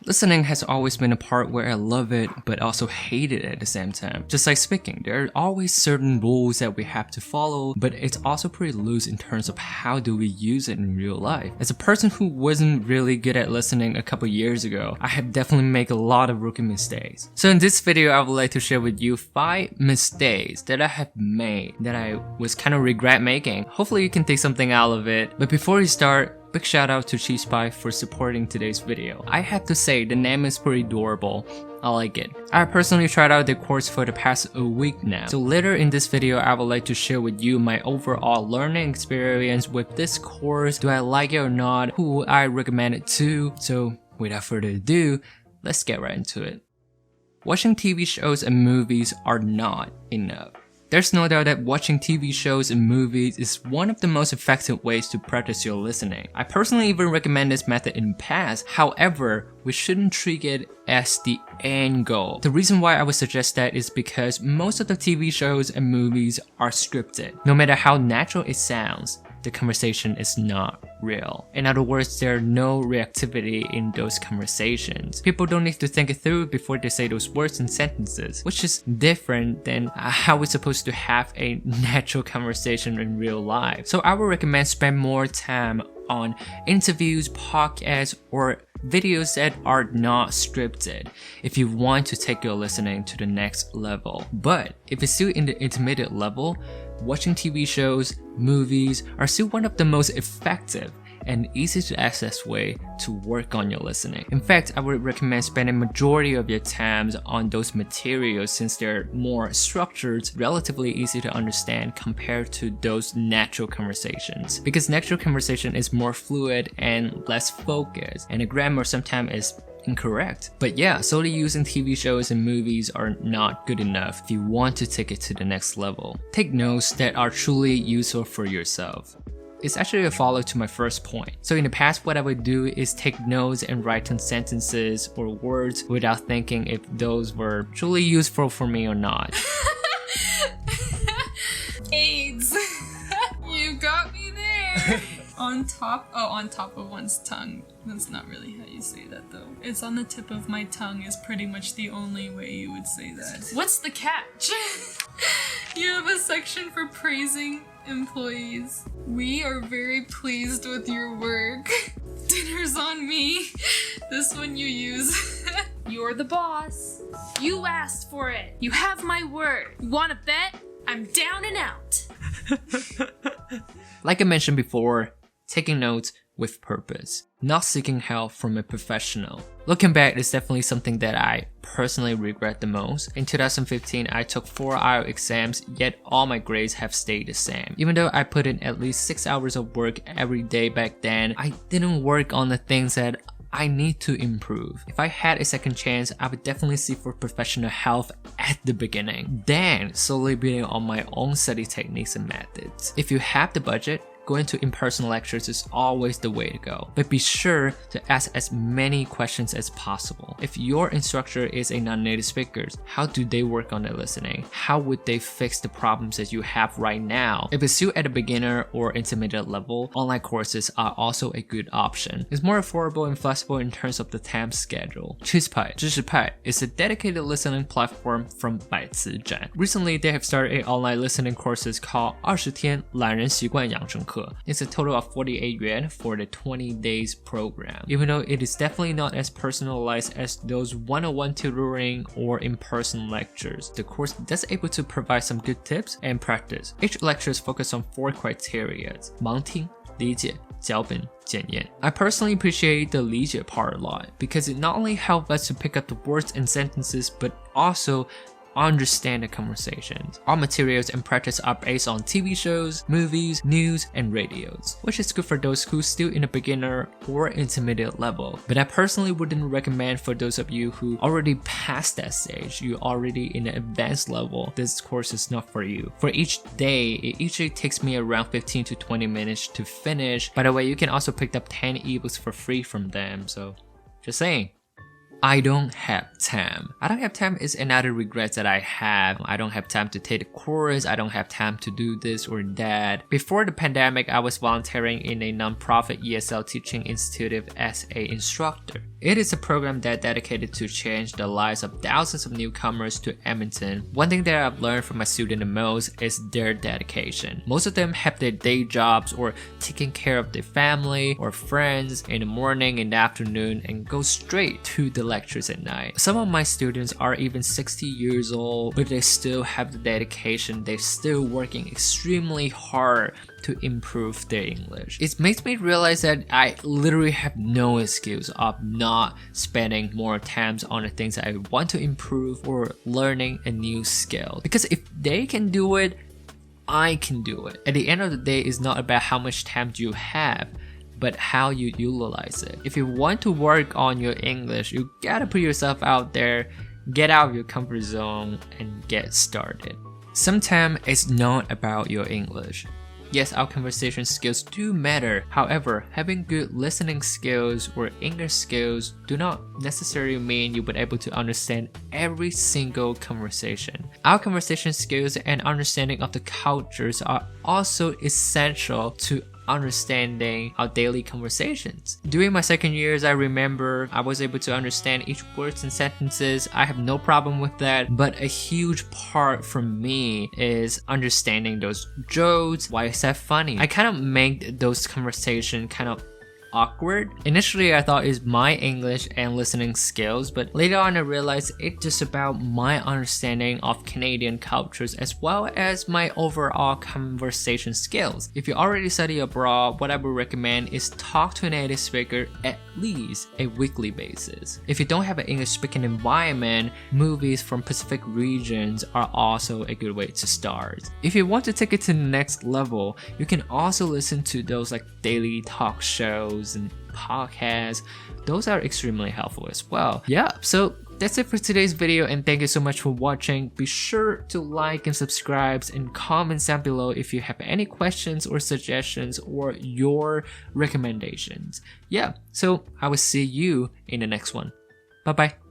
Listening has always been a part where I love it, but also hate it at the same time. Just like speaking, there are always certain rules that we have to follow, but it's also pretty loose in terms of how do we use it in real life. As a person who wasn't really good at listening a couple years ago, I have definitely made a lot of rookie mistakes. So in this video, I would like to share with you 5 mistakes that I have made that I was kind of regret making. Hopefully you can take something out of it. But before we start, big shout out to Cheese Pie for supporting today's video. I have to say, the name is pretty adorable. I like it. I personally tried out the course for the past a week now. So later in this video, I would like to share with you my overall learning experience with this course. Do I like it or not? Who would I recommend it to? So without further ado, let's get right into it. Watching TV shows and movies are not enough. There's no doubt that watching TV shows and movies is one of the most effective ways to practice your listening. I personally even recommend this method in the past. However, we shouldn't treat it as the end goal. The reason why I would suggest that is because most of the TV shows and movies are scripted. No matter how natural it sounds, the conversation is not real. In other words, there's no reactivity in those conversations. People don't need to think it through before they say those words and sentences, which is different than how we're supposed to have a natural conversation in real life. So I would recommend spend more time on interviews, podcasts, or videos that are not scripted if you want to take your listening to the next level. But if it's still in the intermediate level, watching TV shows, movies are still one of the most effective and easy to access way to work on your listening. In fact, I would recommend spending majority of your time on those materials since they're more structured, relatively easy to understand compared to those natural conversations. Because natural conversation is more fluid and less focused, and the grammar sometimes is incorrect. But yeah, solely using TV shows and movies are not good enough if you want to take it to the next level. Take notes that are truly useful for yourself. It's actually a follow to my first point. So in the past, what I would do is take notes and write down sentences or words without thinking if those were truly useful for me or not. AIDS! You got me there! On top of one's tongue. That's not really how you say that though. It's on the tip of my tongue is pretty much the only way you would say that. What's the catch? You have a section for praising employees. We are very pleased with your work. Dinner's on me. This one you use. You're the boss. You asked for it. You have my word. You wanna bet? I'm down and out. Like I mentioned before, taking notes with purpose, not seeking help from a professional. Looking back, it's definitely something that I personally regret the most. In 2015, I took 4 IELTS exams, yet all my grades have stayed the same. Even though I put in at least 6 hours of work every day back then, I didn't work on the things that I need to improve. If I had a second chance, I would definitely seek for professional help at the beginning, then slowly building on my own study techniques and methods. If you have the budget, going to in-person lectures is always the way to go, but be sure to ask as many questions as possible. If your instructor is a non-native speaker, how do they work on their listening? How would they fix the problems that you have right now? If it's still at a beginner or intermediate level, online courses are also a good option. It's more affordable and flexible in terms of the time schedule. Cheese Pie, 知识派 is a dedicated listening platform from 百词斩. Recently, they have started an online listening courses called 20天懒人习惯养成课. It's a total of 48 yuan for the 20 days program. Even though it is definitely not as personalized as those one-on-one tutoring or in-person lectures, the course is able to provide some good tips and practice. Each lecture is focused on 4 criteria: 盲听、理解、脚本、检验. I personally appreciate the 理解 part a lot because it not only helps us to pick up the words and sentences, but also understand the conversations. All materials and practice are based on TV shows, movies, news, and radios, which is good for those who still in a beginner or intermediate level. But I personally wouldn't recommend for those of you who already passed that stage, you're already in an advanced level, this course is not for you. For each day, it usually takes me around 15 to 20 minutes to finish. By the way, you can also pick up 10 ebooks for free from them, so just saying. I don't have time. I don't have time is another regret that I have. I don't have time to take the course. I don't have time to do this or that. Before the pandemic, I was volunteering in a nonprofit ESL teaching institute as an instructor. It is a program that dedicated to change the lives of thousands of newcomers to Edmonton. One thing that I've learned from my students the most is their dedication. Most of them have their day jobs or taking care of their family or friends in the morning and afternoon and go straight to the lectures at night. Some of my students are even 60 years old, but they still have the dedication. They're still working extremely hard to improve their English. It makes me realize that I literally have no excuse of not spending more time on the things that I want to improve or learning a new skill. Because if they can do it, I can do it. At the end of the day, it's not about how much time you have, but how you utilize it. If you want to work on your English, you gotta put yourself out there, get out of your comfort zone, and get started. Sometimes it's not about your English. Yes, our conversation skills do matter. However, having good listening skills or English skills do not necessarily mean you'll be able to understand every single conversation. Our conversation skills and understanding of the cultures are also essential to understanding our daily conversations. During my second years, I remember I was able to understand each words and sentences. I have no problem with that, but a huge part for me is understanding those jokes. Why is that funny? I kind of make those conversations kind of awkward. Initially, I thought it's my English and listening skills, but later on I realized it's just about my understanding of Canadian cultures as well as my overall conversation skills. If you already study abroad, what I would recommend is talk to a native speaker at least a weekly basis. If you don't have an English speaking environment, movies from Pacific regions are also a good way to start. If you want to take it to the next level, you can also listen to those like daily talk shows and podcasts. Those are extremely helpful as well. Yeah, so that's it for today's video, and thank you so much for watching. Be sure to like and subscribe and comment down below if you have any questions or suggestions or your recommendations. Yeah, so I will see you in the next one. Bye bye.